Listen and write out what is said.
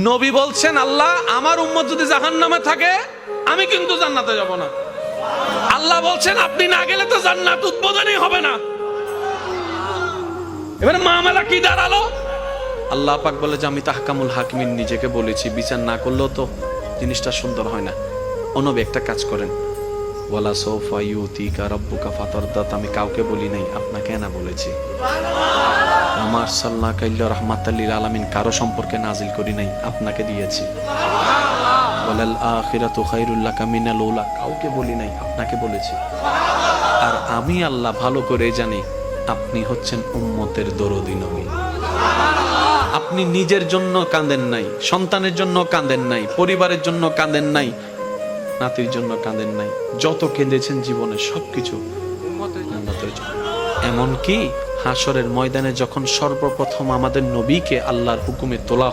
নবী বলছেন, আল্লাহ আমার উম্মত যদি জাহান্নামে থাকে আমি কিন্তু জান্নাতে যাব না। আল্লাহ বলছেন আপনি না গেলে তো জান্নাত উদ্বোধনই হবে না। এবারে মামলা কি দাঁড়ালো? আল্লাহ পাক বলে যে আমি তাহকামুল হাকিমিন নিজেকে বলেছি, বিচার না করলেও তো জিনিসটা সুন্দর হয় না। ও নবী একটা কাজ করেন, ওয়ালা সৌফা ইউতিকা রাব্বুকা ফাতারদাত, আমি কাউকে বলি নাই, আপনাকে না বলেছি। আমার সাল্লাহ কাইল্লা রাহমাতাল লিল আলামিন কারো সম্পর্কে নাজিল করি নাই, আপনাকে দিয়েছি। ওয়ালাল আখিরাতু খায়রুল লাকা মিনাল উলা, কাউকে বলি নাই, আপনাকে বলেছি। আর আমি আল্লাহ ভালো করে জানি আপনি হচ্ছেন উম্মতের দরদি নবী। আপনি নিজের জন্য কাঁদেন নাই, সন্তানের জন্য কাঁদেন নাই, পরিবারের জন্য কাঁদেন নাই, নাতির জন্য কাঁদেন নাই, যত কেঁদেছেন জীবনে সবকিছু উম্মতের জন্য। এমনকি হাসরের ময়দানে যখন সর্বপ্রথম আমাদের নবীকে আল্লাহর হুকুমে তোলা